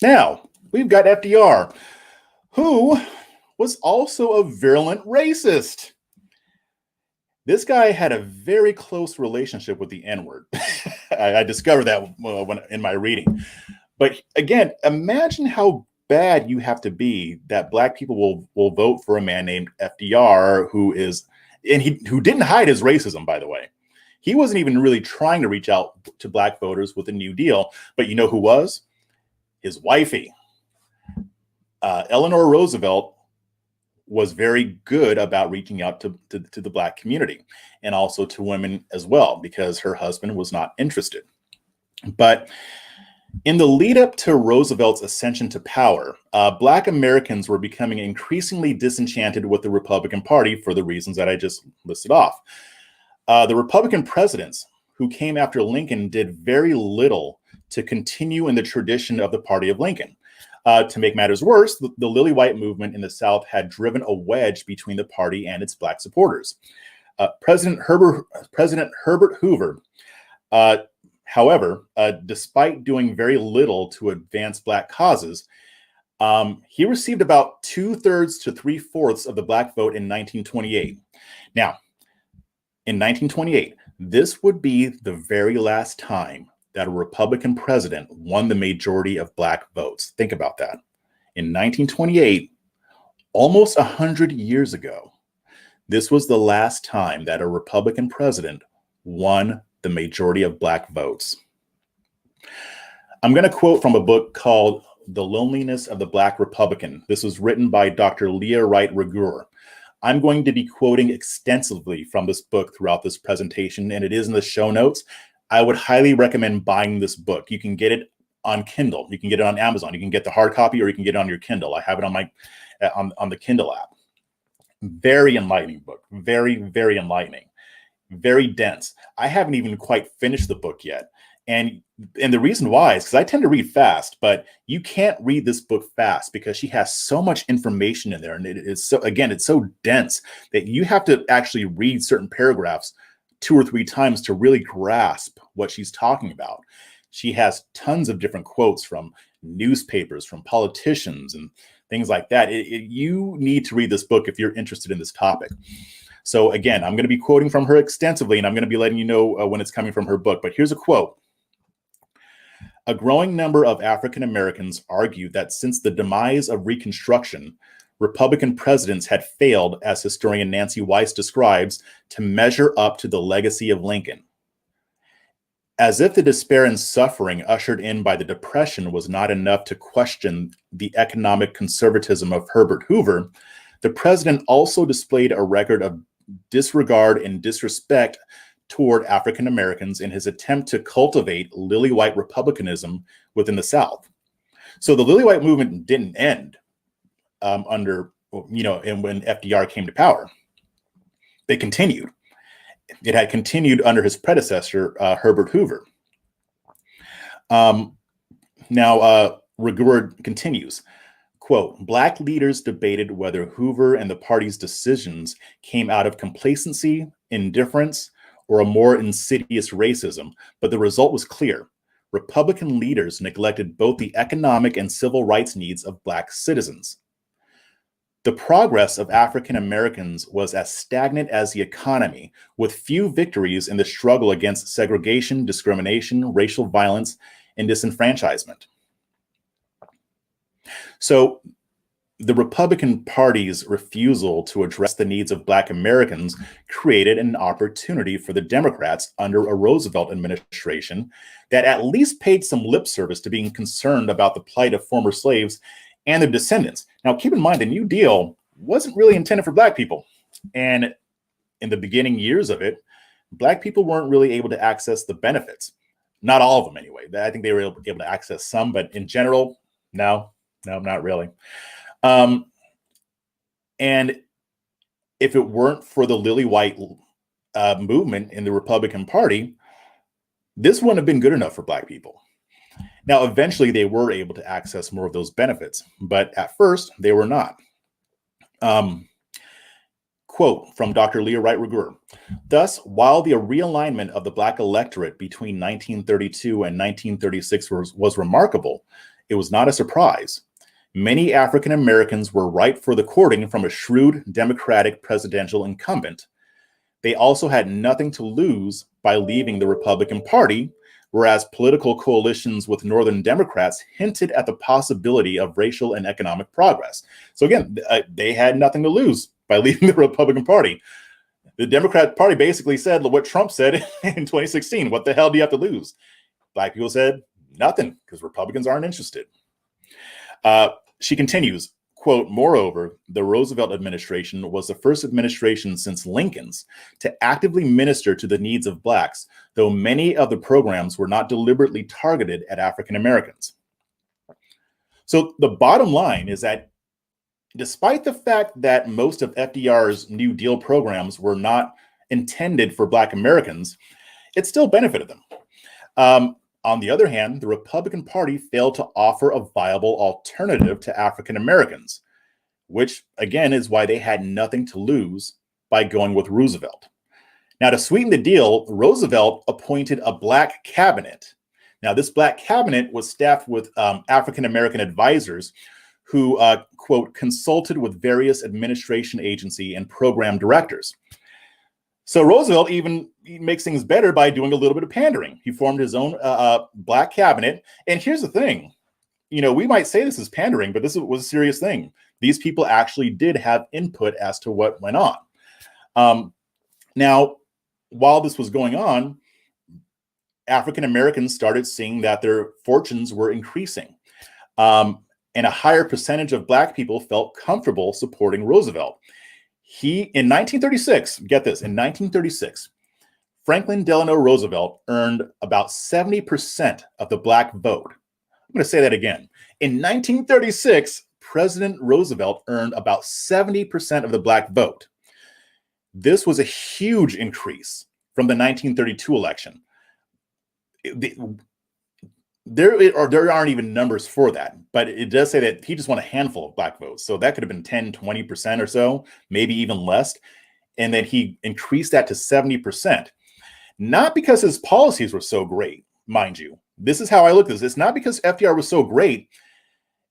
Now, we've got FDR, who was also a virulent racist. This guy had a very close relationship with the N-word. I discovered that when in my reading. But again, imagine how bad you have to be that Black people will vote for a man named FDR, who didn't hide his racism, by the way. He wasn't even really trying to reach out to Black voters with a New Deal. But you know who was? His wifey. Eleanor Roosevelt was very good about reaching out to the Black community and also to women as well, because her husband was not interested. But in the lead up to Roosevelt's ascension to power, Black Americans were becoming increasingly disenchanted with the Republican Party for the reasons that I just listed off. The Republican presidents who came after Lincoln did very little to continue in the tradition of the party of Lincoln. To make matters worse, the Lily White movement in the South had driven a wedge between the party and its Black supporters. President Herbert Hoover, however, despite doing very little to advance Black causes, he received about 2/3 to 3/4 of the Black vote in 1928. Now, in 1928, this would be the very last time that a Republican president won the majority of Black votes. Think about that. In 1928, almost 100 years ago, this was the last time that a Republican president won the majority of Black votes. I'm going to quote from a book called The Loneliness of the Black Republican. This was written by Dr. Leah Wright Rigueur. I'm going to be quoting extensively from this book throughout this presentation, and it is in the show notes. I would highly recommend buying this book. You can get it on Kindle. You can get it on Amazon. You can get the hard copy, or you can get it on your Kindle. I have it on my on the Kindle app. Very enlightening book. Very, very enlightening. Very dense. I haven't even quite finished the book yet. And the reason why is because I tend to read fast, but you can't read this book fast because she has so much information in there. And it's so dense that you have to actually read certain paragraphs 2 or 3 times to really grasp what she's talking about. She has tons of different quotes from newspapers, from politicians, and things like that. You need to read this book if you're interested in this topic. So again, I'm going to be quoting from her extensively, and I'm going to be letting you know when it's coming from her book. But here's a quote. A growing number of African Americans argue that since the demise of Reconstruction, Republican presidents had failed, as historian Nancy Weiss describes, to measure up to the legacy of Lincoln. As if the despair and suffering ushered in by the Depression was not enough to question the economic conservatism of Herbert Hoover, the president also displayed a record of disregard and disrespect toward African Americans in his attempt to cultivate lily white republicanism within the South. So the lily white movement didn't end and when FDR came to power. They continued. It had continued under his predecessor, Herbert Hoover. Rigueur continues, quote, Black leaders debated whether Hoover and the party's decisions came out of complacency, indifference, or a more insidious racism, but the result was clear. Republican leaders neglected both the economic and civil rights needs of Black citizens. The progress of African Americans was as stagnant as the economy, with few victories in the struggle against segregation, discrimination, racial violence, and disenfranchisement. So the Republican Party's refusal to address the needs of Black Americans created an opportunity for the Democrats under a Roosevelt administration that at least paid some lip service to being concerned about the plight of former slaves and their descendants. Now, keep in mind, the New Deal wasn't really intended for Black people. And in the beginning years of it, Black people weren't really able to access the benefits. Not all of them, anyway. I think they were able to access some, but in general, no, not really. And if it weren't for the lily white movement in the Republican Party, this wouldn't have been good enough for Black people. Now, eventually, they were able to access more of those benefits, but at first, they were not. Quote from Dr. Leah Wright Rigueur. Thus, while the realignment of the Black electorate between 1932 and 1936 was remarkable, It was not a surprise. Many African Americans were ripe for the courting from a shrewd Democratic presidential incumbent. They also had nothing to lose by leaving the Republican Party, whereas political coalitions with Northern Democrats hinted at the possibility of racial and economic progress. So again, they had nothing to lose by leaving the Republican Party. The Democrat Party basically said what Trump said in 2016. What the hell do you have to lose? Black people said nothing, because Republicans aren't interested. She continues, quote, moreover, the Roosevelt administration was the first administration since Lincoln's to actively minister to the needs of Blacks, though many of the programs were not deliberately targeted at African Americans. So the bottom line is that despite the fact that most of FDR's New Deal programs were not intended for Black Americans, it still benefited them. On the other hand, the Republican Party failed to offer a viable alternative to African Americans, which again is why they had nothing to lose by going with Roosevelt. Now, to sweeten the deal, Roosevelt appointed a Black cabinet. Now, this Black cabinet was staffed with African American advisors who, quote, consulted with various administration agency and program directors. So Roosevelt even makes things better by doing a little bit of pandering. He formed his own Black cabinet. And here's the thing, we might say this is pandering, but this was a serious thing. These people actually did have input as to what went on. Now, while this was going on, African Americans started seeing that their fortunes were increasing. And a higher percentage of Black people felt comfortable supporting Roosevelt. In 1936, get this, in 1936, Franklin Delano Roosevelt earned about 70% of the Black vote. I'm going to say that again. In 1936, President Roosevelt earned about 70% of the Black vote. This was a huge increase from the 1932 election. There aren't even numbers for that, but it does say that he just won a handful of Black votes. So that could have been 10, 20% or so, maybe even less. And then he increased that to 70%. Not because his policies were so great, mind you. This is how I look at this. It's not because FDR was so great.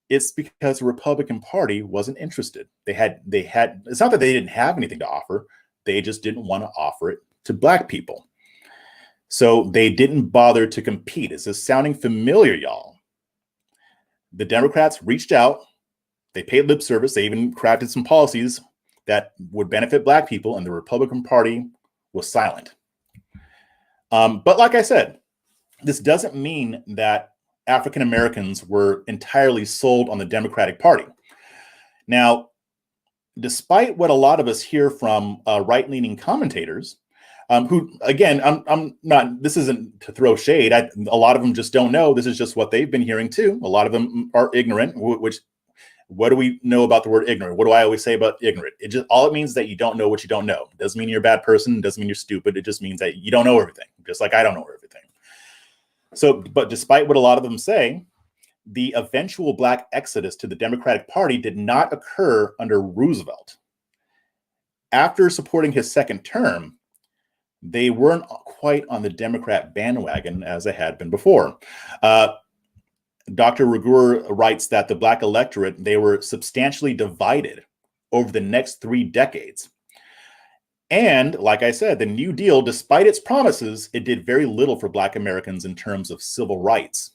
It's because the Republican Party wasn't interested. It's not that they didn't have anything to offer. They just didn't want to offer it to Black people. So they didn't bother to compete. Is this sounding familiar, y'all? The Democrats reached out. They paid lip service. They even crafted some policies that would benefit Black people, and the Republican Party was silent. But like I said, this doesn't mean that African Americans were entirely sold on the Democratic Party. Now, despite what a lot of us hear from right-leaning commentators, who, again, I'm not, this isn't to throw shade. A lot of them just don't know. This is just what they've been hearing too. A lot of them are ignorant, what do we know about the word ignorant? What do I always say about ignorant? All it means that you don't know what you don't know. It doesn't mean you're a bad person. It doesn't mean you're stupid. It just means that you don't know everything, just like I don't know everything. So, but despite what a lot of them say, the eventual Black exodus to the Democratic Party did not occur under Roosevelt. After supporting his second term, they weren't quite on the Democrat bandwagon as they had been before. Dr. Ragur writes that the Black electorate, they were substantially divided over the next 3 decades. And like I said, the New Deal, despite its promises, it did very little for Black Americans in terms of civil rights.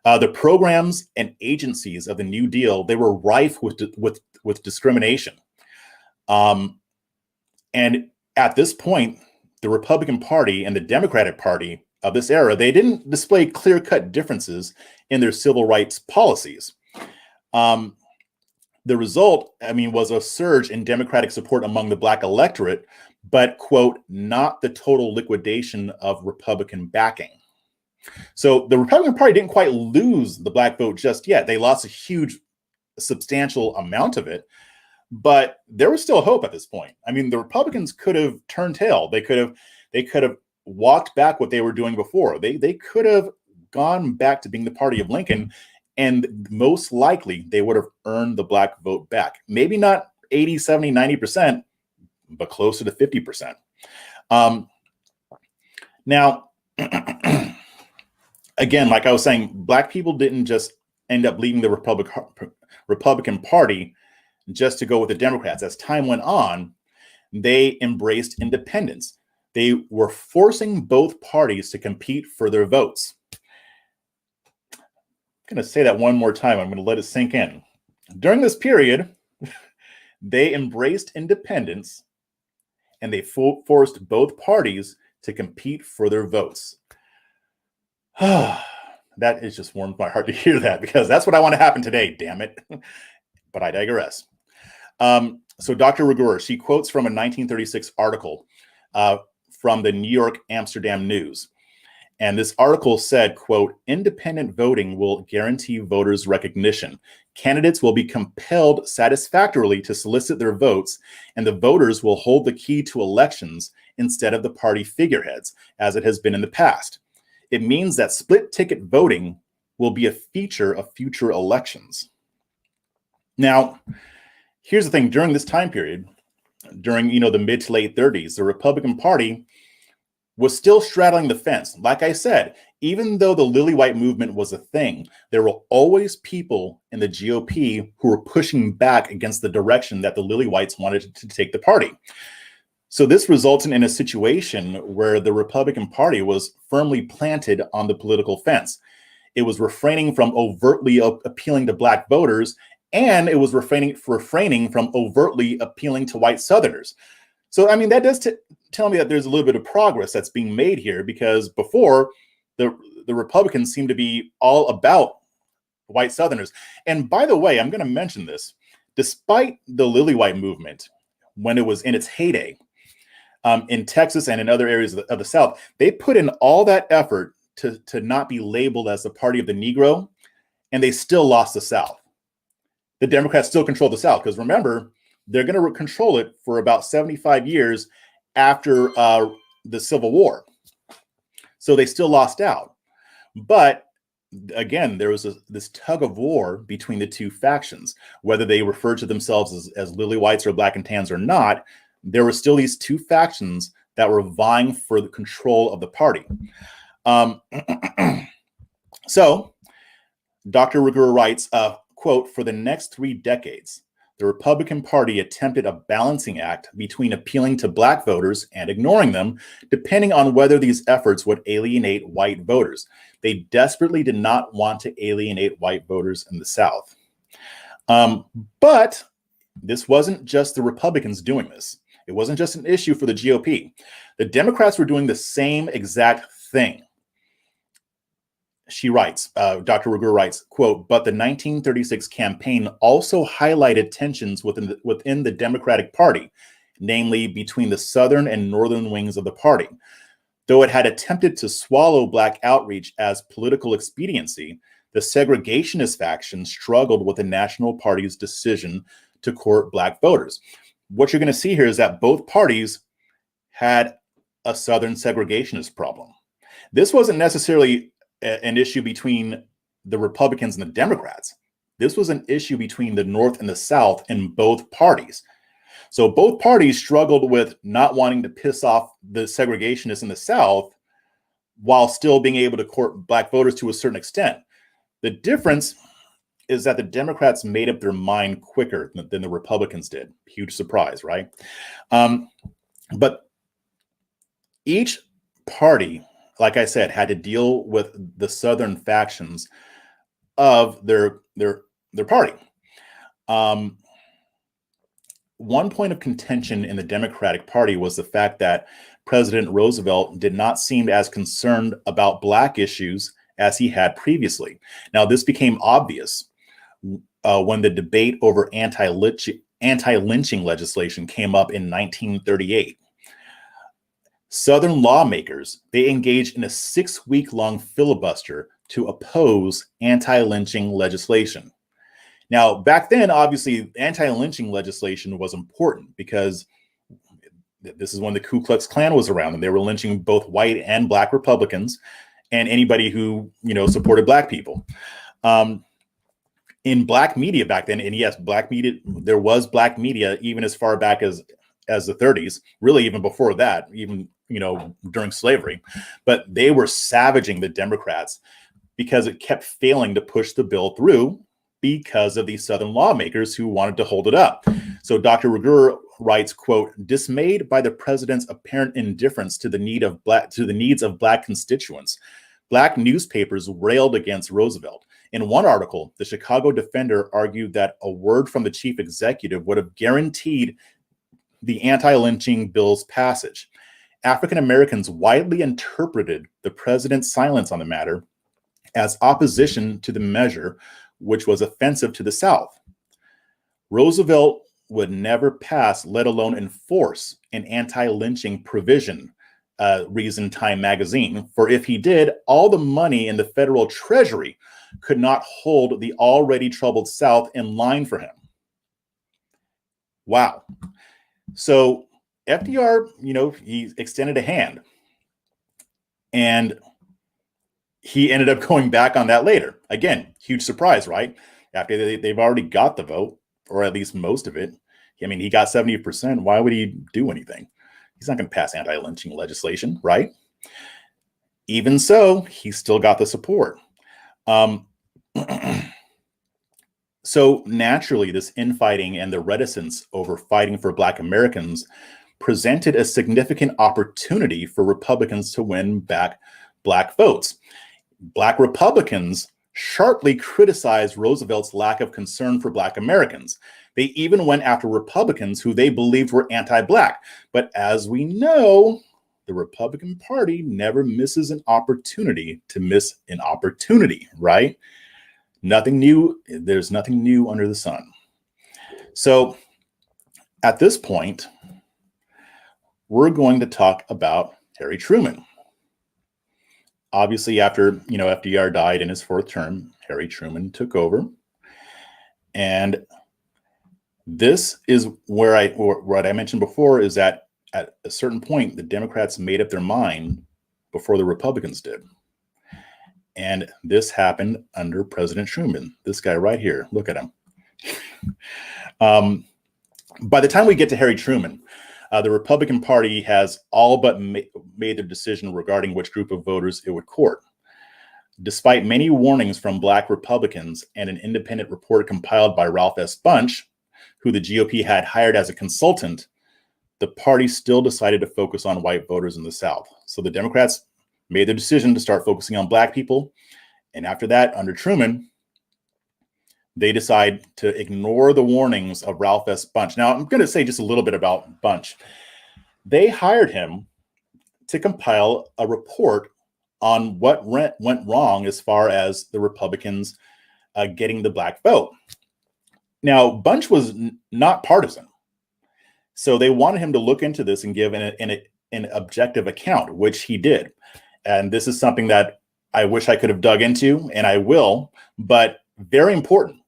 The programs and agencies of the New Deal, they were rife with discrimination. And at this point, the Republican Party and the Democratic Party of this era, they didn't display clear-cut differences in their civil rights policies. The result, was a surge in Democratic support among the Black electorate, but, quote, not the total liquidation of Republican backing. So the Republican Party didn't quite lose the Black vote just yet. They lost a substantial amount of it, but there was still hope at this point. The Republicans could have turned tail. They could have walked back what they were doing before. They could have gone back to being the party of Lincoln, and most likely they would have earned the Black vote back. Maybe not 80, 70, 90%, but closer to 50%. Now, again, like I was saying, Black people didn't just end up leaving the Republican Party just to go with the Democrats. As time went on, they embraced independence. They were forcing both parties to compete for their votes. I'm going to say that one more time. I'm going to let it sink in. During this period, they embraced independence and they forced both parties to compete for their votes. That is just warmed my heart to hear that, because that's what I want to happen today, damn it. But I digress. So Dr. Ruger, she quotes from a 1936 article from the New York Amsterdam News. And this article said, quote, independent voting will guarantee voters recognition. Candidates will be compelled satisfactorily to solicit their votes, and the voters will hold the key to elections instead of the party figureheads, as it has been in the past. It means that split ticket voting will be a feature of future elections. Now, here's the thing. During this time period, during the mid to late 30s, the Republican Party was still straddling the fence. Like I said, even though the Lily White movement was a thing, there were always people in the GOP who were pushing back against the direction that the Lily Whites wanted to take the party. So this resulted in a situation where the Republican Party was firmly planted on the political fence. It was refraining from overtly appealing to Black voters, and it was refraining from overtly appealing to white Southerners. So, I mean, that does tell me that there's a little bit of progress that's being made here, because before, the Republicans seemed to be all about white Southerners. And by the way, I'm going to mention this. Despite the Lily White movement, when it was in its heyday, in Texas and in other areas of the South, they put in all that effort to not be labeled as the party of the Negro, and they still lost the South. The Democrats still control the South, because remember, they're going to control it for about 75 years after the Civil War. So they still lost out. But again, there was this tug of war between the two factions. Whether they referred to themselves as Lily Whites or Black and Tans or not, there were still these two factions that were vying for the control of the party. So Dr. Ruger writes, quote, for the next 3 decades, the Republican Party attempted a balancing act between appealing to Black voters and ignoring them, depending on whether these efforts would alienate white voters. They desperately did not want to alienate white voters in the South. But this wasn't just the Republicans doing this. It wasn't just an issue for the GOP. The Democrats were doing the same exact thing. She writes, Dr. Ruger writes, quote, but the 1936 campaign also highlighted tensions within the Democratic Party, namely between the Southern and Northern wings of the party. Though it had attempted to swallow Black outreach as political expediency, the segregationist faction struggled with the National Party's decision to court Black voters. What you're going to see here is that both parties had a Southern segregationist problem. This wasn't necessarily an issue between the Republicans and the Democrats. This was an issue between the North and the South in both parties. So both parties struggled with not wanting to piss off the segregationists in the South while still being able to court Black voters to a certain extent. The difference is that the Democrats made up their mind quicker than the Republicans did. Huge surprise, right? But each party, like I said, had to deal with the Southern factions of their party. One point of contention in the Democratic Party was the fact that President Roosevelt did not seem as concerned about Black issues as he had previously. Now, this became obvious when the debate over anti-lynching legislation came up in 1938. Southern lawmakers, they engaged in a 6-week-long filibuster to oppose anti-lynching legislation. Now, back then, obviously, anti-lynching legislation was important because this is when the Ku Klux Klan was around, and they were lynching both white and Black Republicans and anybody who, supported Black people. In Black media back then, and yes, Black media, there was Black media even as far back as the 30s, really even before that, even, during slavery, but they were savaging the Democrats because it kept failing to push the bill through because of these Southern lawmakers who wanted to hold it up. So Dr. Ruger writes, quote, dismayed by the president's apparent indifference to the needs of Black constituents, Black newspapers railed against Roosevelt. In one article, the Chicago Defender argued that a word from the chief executive would have guaranteed the anti-lynching bill's passage. African Americans widely interpreted the president's silence on the matter as opposition to the measure, which was offensive to the South. Roosevelt would never pass, let alone enforce, an anti-lynching provision, reasoned Time magazine, for if he did, all the money in the federal treasury could not hold the already troubled South in line for him. Wow. So FDR, he extended a hand, and he ended up going back on that later. Again, huge surprise, right? After they've already got the vote, or at least most of it. I mean, he got 70%. Why would he do anything? He's not going to pass anti-lynching legislation, right? Even so, he still got the support. So naturally, this infighting and the reticence over fighting for Black Americans presented a significant opportunity for Republicans to win back Black votes. Black Republicans sharply criticized Roosevelt's lack of concern for Black Americans. They even went after Republicans who they believed were anti-Black. But as we know, the Republican Party never misses an opportunity to miss an opportunity, right? Nothing new. There's nothing new under the sun. So at this point, we're going to talk about Harry Truman. Obviously, after FDR died in his fourth term, Harry Truman took over. And this is where what I mentioned before is that at a certain point, the Democrats made up their mind before the Republicans did. And this happened under President Truman, this guy right here. Look at him. By the time we get to Harry Truman, the Republican Party has all but made their decision regarding which group of voters it would court. Despite many warnings from Black Republicans and an independent report compiled by Ralph S. Bunche, who the GOP had hired as a consultant, the party still decided to focus on white voters in the South. So the Democrats made the decision to start focusing on Black people. And after that, under Truman, they decide to ignore the warnings of Ralph S. Bunche. Now, I'm going to say just a little bit about Bunche. They hired him to compile a report on what went wrong as far as the Republicans getting the Black vote. Now, Bunche was not partisan. So they wanted him to look into this and give an objective account, which he did. And this is something that I wish I could have dug into, and I will, but very important.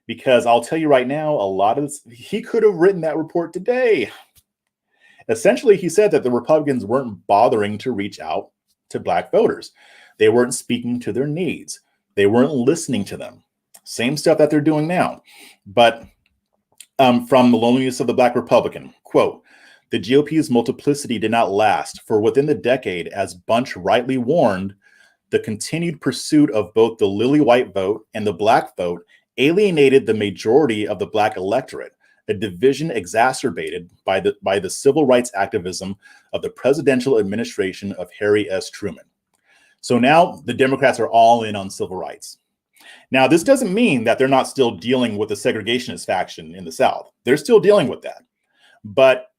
Because I'll tell you right now, a lot of this, he could have written that report today. Essentially, he said that the Republicans weren't bothering to reach out to Black voters. They weren't speaking to their needs. They weren't listening to them. Same stuff that they're doing now. But from The Loneliness of the Black Republican, quote, the GOP's multiplicity did not last, for within the decade, as Bunche rightly warned, the continued pursuit of both the lily white vote and the Black vote alienated the majority of the Black electorate, a division exacerbated by the civil rights activism of the presidential administration of Harry S. Truman. So now the Democrats are all in on civil rights. Now, this doesn't mean that they're not still dealing with the segregationist faction in the South. They're still dealing with that. But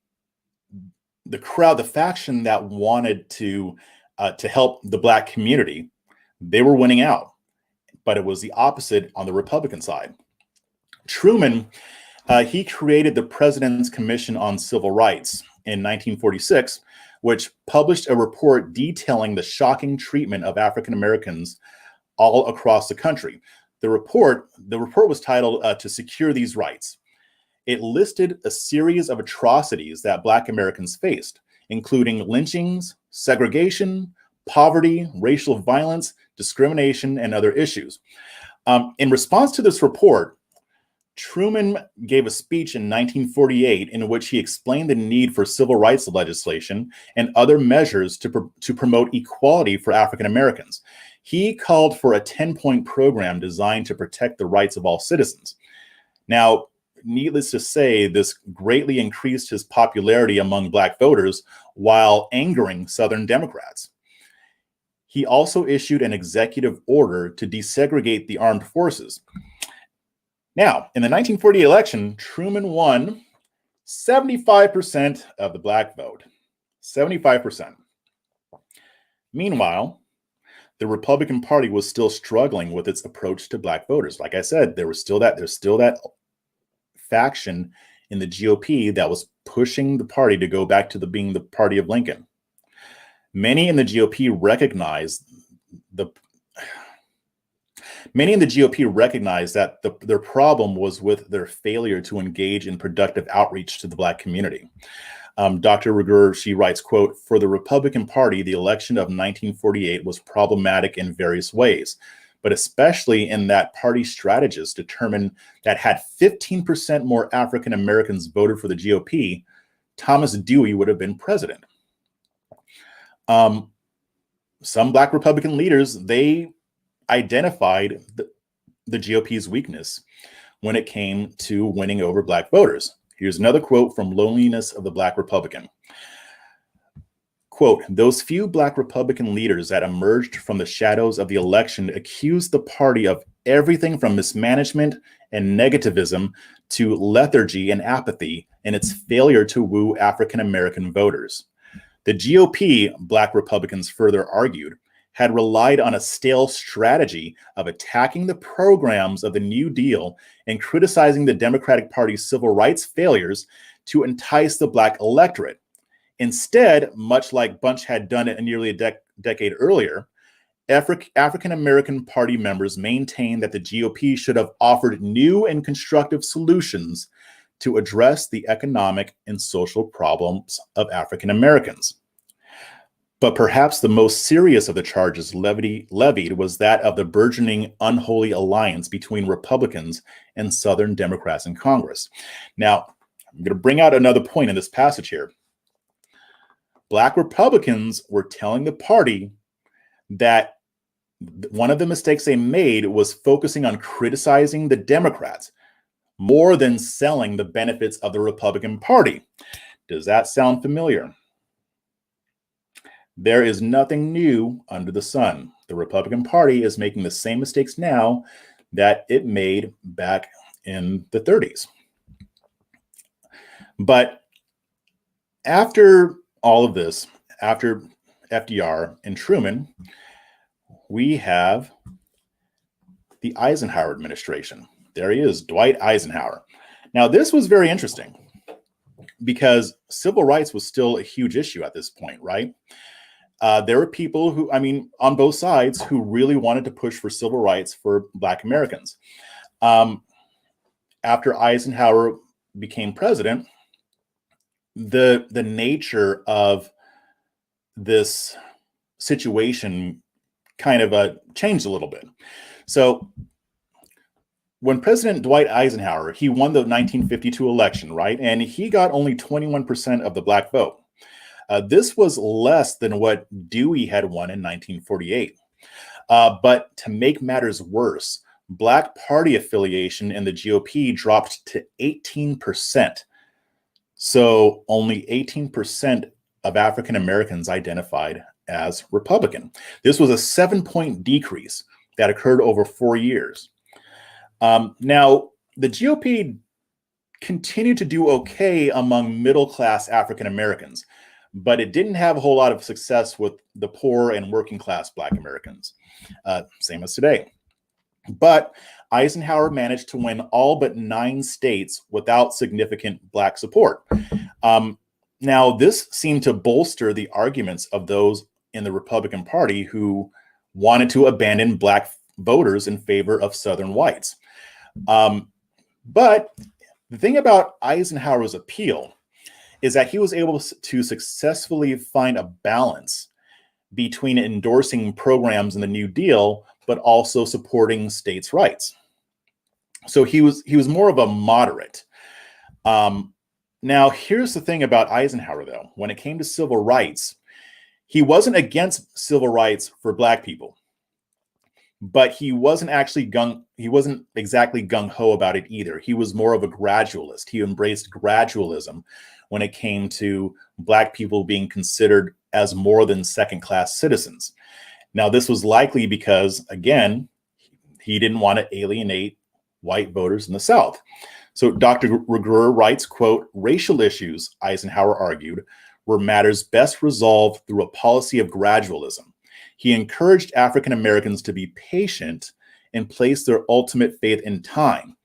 the faction that wanted to help the Black community, they were winning out. But it was the opposite on the Republican side. Truman, he created the President's Commission on Civil Rights in 1946, which published a report detailing the shocking treatment of African Americans all across the country. The report was titled To Secure These Rights. It listed a series of atrocities that Black Americans faced, including lynchings, segregation, poverty, racial violence, discrimination, and other issues. In response to this report, Truman gave a speech in 1948 in which he explained the need for civil rights legislation and other measures to promote equality for African Americans. He called for a 10-point program designed to protect the rights of all citizens. Now, needless to say, this greatly increased his popularity among Black voters while angering Southern Democrats. He also issued an executive order to desegregate the armed forces. Now, in the 1948 election, Truman won 75% of the Black vote. 75%. Meanwhile, the Republican Party was still struggling with its approach to Black voters. Like I said, there's still that faction in the GOP that was pushing the party to go back to being the party of Lincoln. Many in the GOP recognized that their problem was with their failure to engage in productive outreach to the Black community. Dr. Reger, she writes, quote, "For the Republican Party, the election of 1948 was problematic in various ways, but especially in that party strategists determined that had 15% more African Americans voted for the GOP, Thomas Dewey would have been president." Some Black Republican leaders, they identified the GOP's weakness when it came to winning over Black voters. Here's another quote from Loneliness of the Black Republican. Quote, "Those few Black Republican leaders that emerged from the shadows of the election accused the party of everything from mismanagement and negativism to lethargy and apathy in its failure to woo African American voters. The GOP," Black Republicans further argued, "had relied on a stale strategy of attacking the programs of the New Deal and criticizing the Democratic Party's civil rights failures to entice the Black electorate. Instead, much like Bunch had done it nearly a decade earlier, African American Party members maintained that the GOP should have offered new and constructive solutions to address the economic and social problems of African Americans. But perhaps the most serious of the charges levied was that of the burgeoning unholy alliance between Republicans and Southern Democrats in Congress." Now, I'm going to bring out another point in this passage here. Black Republicans were telling the party that one of the mistakes they made was focusing on criticizing the Democrats more than selling the benefits of the Republican Party. Does that sound familiar? There is nothing new under the sun. The Republican Party is making the same mistakes now that it made back in the 30s. But after all of this, after FDR and Truman, we have the Eisenhower administration. There he is, Dwight Eisenhower. Now, this was very interesting because civil rights was still a huge issue at this point, right? There were people who, on both sides, who really wanted to push for civil rights for Black Americans. After Eisenhower became president, the nature of this situation kind of changed a little bit. So when President Dwight Eisenhower, he won the 1952 election, right? And he got only 21% of the Black vote. This was less than what Dewey had won in 1948. But to make matters worse, Black party affiliation in the GOP dropped to 18%. So only 18% of African Americans identified as Republican. This was a 7-point decrease that occurred over 4 years. Now, the GOP continued to do okay among middle-class African Americans, but it didn't have a whole lot of success with the poor and working-class Black Americans, same as today. But Eisenhower managed to win all but 9 states without significant Black support. Now, this seemed to bolster the arguments of those in the Republican Party who wanted to abandon Black voters in favor of Southern whites. But the thing about Eisenhower's appeal is that he was able to successfully find a balance between endorsing programs in the New Deal, but also supporting states' rights. So he was more of a moderate. Now, here's the thing about Eisenhower, though. When it came to civil rights, he wasn't against civil rights for Black people. but he wasn't exactly gung-ho about it either. He was more of a gradualist. He embraced gradualism when it came to Black people being considered as more than second-class citizens. Now, this was likely because, again, he didn't want to alienate white voters in the South. So Dr. Reger writes, quote, "Racial issues," Eisenhower argued, "were matters best resolved through a policy of gradualism. He encouraged African Americans to be patient and place their ultimate faith in time,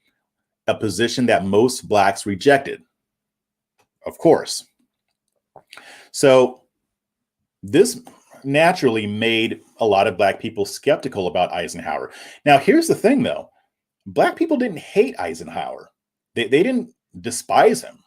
a position that most Blacks rejected." Of course. So this naturally made a lot of Black people skeptical about Eisenhower. Now, here's the thing, though. Black people didn't hate Eisenhower. They didn't despise him,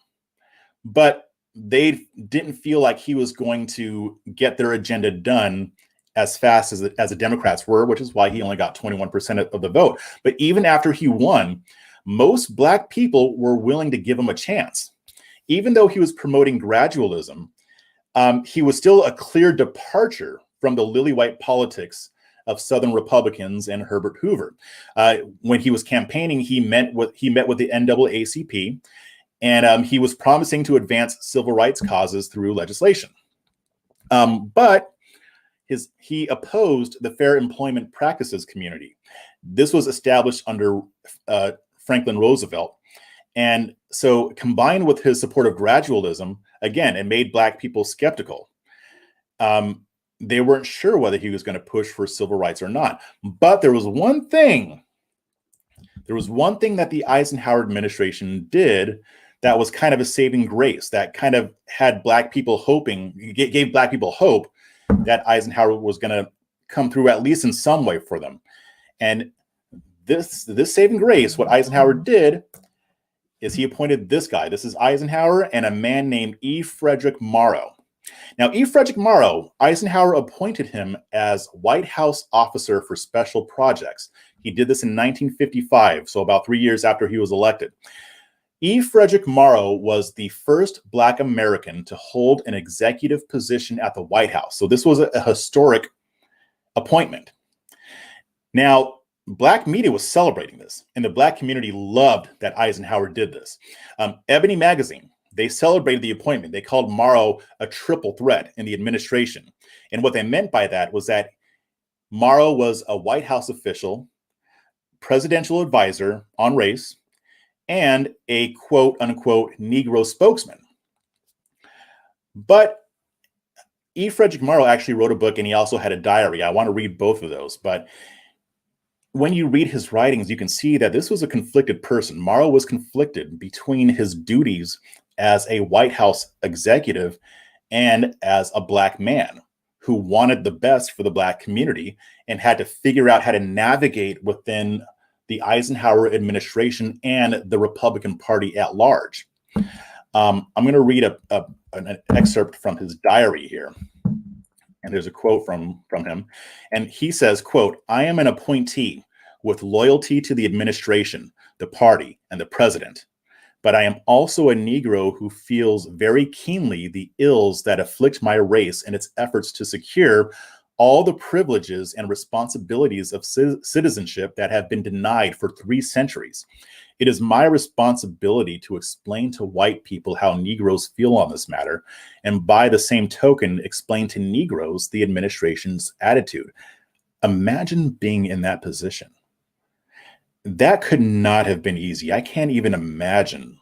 but they didn't feel like he was going to get their agenda done as fast as the Democrats were, which is why he only got 21% of the vote. But even after he won, most Black people were willing to give him a chance. Even though he was promoting gradualism, he was still a clear departure from the lily-white politics of Southern Republicans and Herbert Hoover. When he was campaigning, he met with the NAACP, and he was promising to advance civil rights causes through legislation. But he opposed the Fair Employment Practices Community. This was established under Franklin Roosevelt. And so combined with his support of gradualism, again, it made Black people skeptical. They weren't sure whether he was going to push for civil rights or not. But there was one thing that the Eisenhower administration did that was kind of a saving grace, that kind of had Black people gave Black people hope that Eisenhower was going to come through at least in some way for them. And this saving grace, what Eisenhower did is he appointed this guy. This is Eisenhower and a man named E. Frederic Morrow. Now, E. Frederic Morrow, Eisenhower appointed him as White House Officer for Special Projects. He did this in 1955, so about 3 years after he was elected. E. Frederic Morrow was the first Black American to hold an executive position at the White House. So this was a historic appointment. Now, Black media was celebrating this, and the Black community loved that Eisenhower did this. Ebony magazine, they celebrated the appointment. They called Morrow a triple threat in the administration. And what they meant by that was that Morrow was a White House official, presidential advisor on race, and a quote unquote Negro spokesman. But E. Frederic Morrow actually wrote a book, and he also had a diary. I want to read both of those. But when you read his writings, you can see that this was a conflicted person. Morrow was conflicted between his duties as a White House executive and as a Black man who wanted the best for the Black community and had to figure out how to navigate within the Eisenhower administration and the Republican Party at large. I'm going to read an excerpt from his diary here. And there's a quote from him. And he says, quote, "I am an appointee with loyalty to the administration, the party, and the president. But I am also a Negro who feels very keenly the ills that afflict my race in its efforts to secure all the privileges and responsibilities of citizenship that have been denied for 3 centuries. It is my responsibility to explain to white people how Negroes feel on this matter, and by the same token, explain to Negroes the administration's attitude." Imagine being in that position. That could not have been easy. I can't even imagine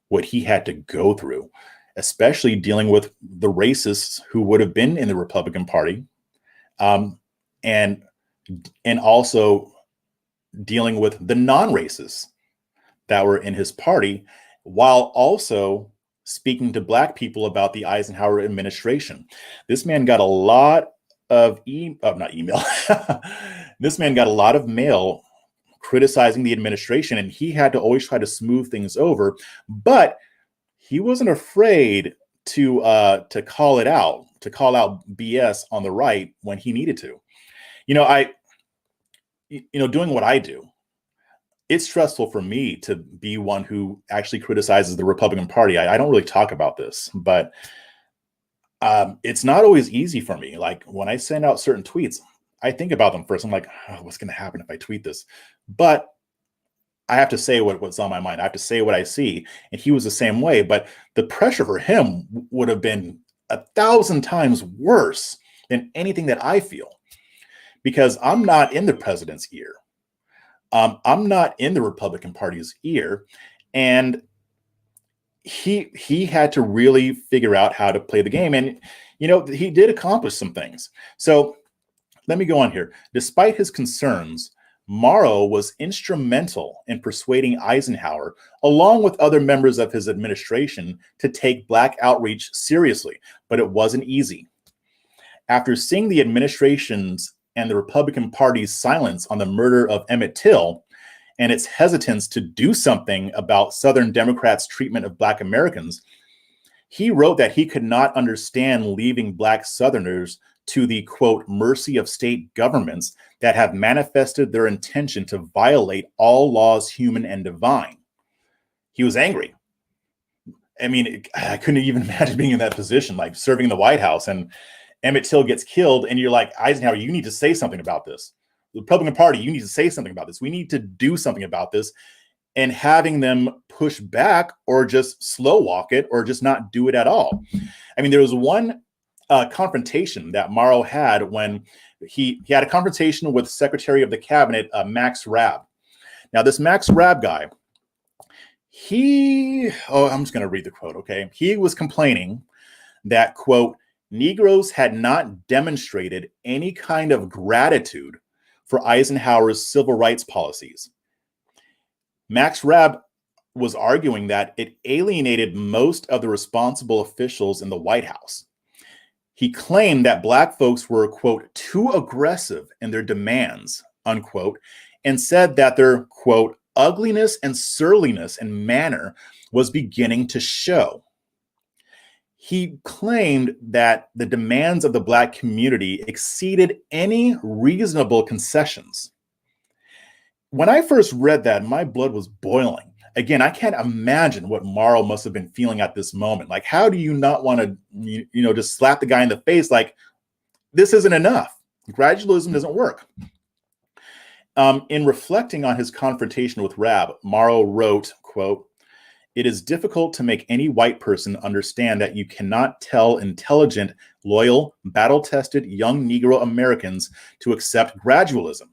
what he had to go through, especially dealing with the racists who would have been in the Republican Party, and also dealing with the non-racists that were in his party, while also speaking to Black people about the Eisenhower administration. This man got a lot of This man got a lot of mail criticizing the administration, and he had to always try to smooth things over, but he wasn't afraid to call out BS on the right when he needed to. Doing what I do, it's stressful for me to be one who actually criticizes the Republican Party. I don't really talk about this, but it's not always easy for me. Like when I send out certain tweets, I think about them first. I'm like, oh, what's going to happen if I tweet this? But I have to say what's on my mind. I have to say what I see. And he was the same way. But the pressure for him would have been 1,000 times worse than anything that I feel, because I'm not in the president's ear. I'm not in the Republican Party's ear. And he had to really figure out how to play the game. And, he did accomplish some things. So let me go on here. Despite his concerns, Morrow was instrumental in persuading Eisenhower, along with other members of his administration, to take Black outreach seriously, but it wasn't easy. After seeing the administration's and the Republican Party's silence on the murder of Emmett Till and its hesitance to do something about Southern Democrats' treatment of Black Americans, he wrote that he could not understand leaving Black Southerners to the, quote, mercy of state governments that have manifested their intention to violate all laws human and divine. He was angry. I mean, I couldn't even imagine being in that position, like serving in the White House, and Emmett Till gets killed, and you're like, Eisenhower, you need to say something about this. The Republican Party, you need to say something about this. We need to do something about this. And having them push back or just slow walk it or just not do it at all. I mean, there was one confrontation that Morrow had when he had a confrontation with Secretary of the Cabinet, Max Rabb. Now, this Max Rabb guy, I'm just going to read the quote, okay? He was complaining that, quote, Negroes had not demonstrated any kind of gratitude for Eisenhower's civil rights policies. Max Rabb was arguing that it alienated most of the responsible officials in the White House. He claimed that Black folks were, quote, too aggressive in their demands, unquote, and said that their, quote, ugliness and surliness in manner was beginning to show. He claimed that the demands of the Black community exceeded any reasonable concessions. When I first read that, my blood was boiling. Again, I can't imagine what Morrow must have been feeling at this moment. Like, how do you not want to, just slap the guy in the face? Like, this isn't enough. Gradualism doesn't work. In reflecting on his confrontation with Rabb, Morrow wrote, quote, it is difficult to make any white person understand that you cannot tell intelligent, loyal, battle-tested young Negro Americans to accept gradualism.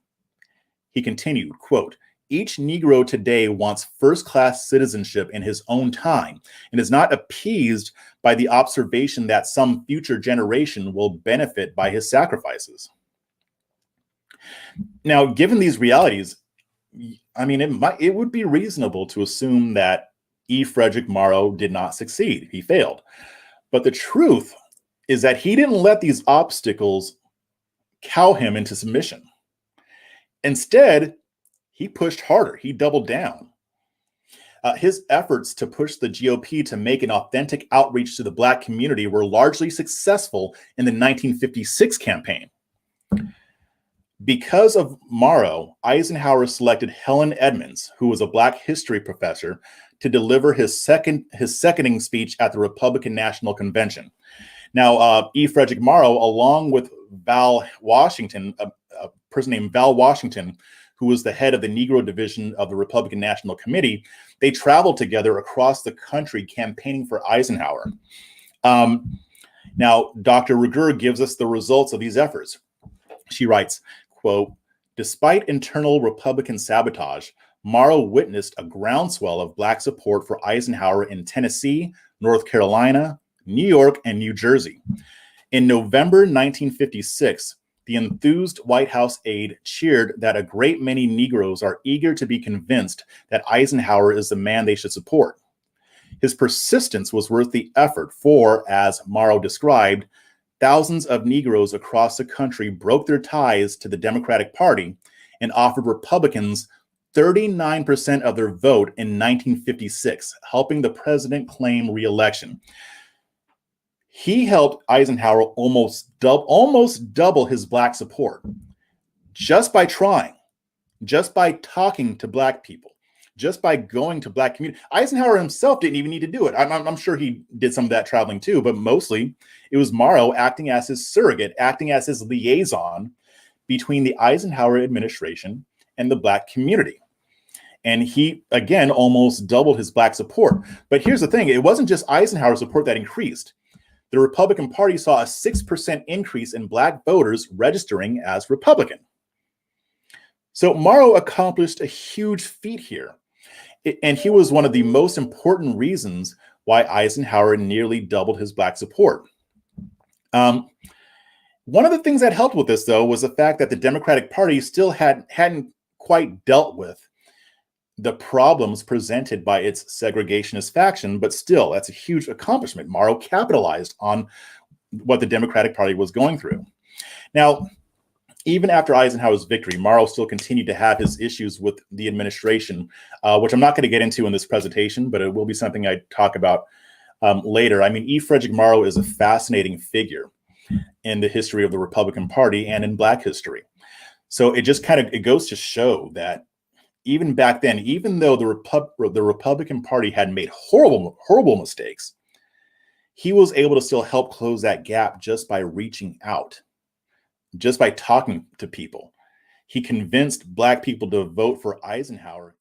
He continued, quote, each Negro today wants first-class citizenship in his own time and is not appeased by the observation that some future generation will benefit by his sacrifices. Now, given these realities, I mean, it would be reasonable to assume that E. Frederic Morrow did not succeed. He failed. But the truth is that he didn't let these obstacles cow him into submission. Instead, he pushed harder. He doubled down. His efforts to push the GOP to make an authentic outreach to the Black community were largely successful in the 1956 campaign. Because of Morrow, Eisenhower selected Helen Edmonds, who was a Black history professor, to deliver his seconding speech at the Republican National Convention. Now, E. Frederic Morrow, along with Val Washington, a person named Val Washington, who was the head of the Negro division of the Republican National Committee, they traveled together across the country campaigning for Eisenhower. Now, Dr. Ruger gives us the results of these efforts. She writes, quote, despite internal Republican sabotage, Morrow witnessed a groundswell of Black support for Eisenhower in Tennessee, North Carolina, New York, and New Jersey. In November 1956, the enthused White House aide cheered that a great many Negroes are eager to be convinced that Eisenhower is the man they should support. His persistence was worth the effort, for, as Morrow described, thousands of Negroes across the country broke their ties to the Democratic Party and offered Republicans 39% of their vote in 1956, helping the president claim re-election. He helped Eisenhower almost double his Black support just by trying, just by talking to Black people, just by going to Black community. Eisenhower himself didn't even need to do it. I'm sure he did some of that traveling too, but mostly it was Morrow acting as his surrogate, acting as his liaison between the Eisenhower administration and the Black community. And he, again, almost doubled his Black support. But here's the thing, it wasn't just Eisenhower's support that increased. The Republican Party saw a 6% increase in Black voters registering as Republican. So Morrow accomplished a huge feat here. And he was one of the most important reasons why Eisenhower nearly doubled his Black support. One of the things that helped with this, though, was the fact that the Democratic Party still hadn't quite dealt with the problems presented by its segregationist faction, but still, that's a huge accomplishment. Morrow capitalized on what the Democratic Party was going through. Now, even after Eisenhower's victory, Morrow still continued to have his issues with the administration, which I'm not going to get into in this presentation, but it will be something I talk about later. I mean, E. Frederic Morrow is a fascinating figure in the history of the Republican Party and in Black history. So it just it goes to show that even back then, even though the Republican Party had made horrible mistakes, he was able to still help close that gap just by reaching out, just by talking to people. He convinced Black people to vote for Eisenhower.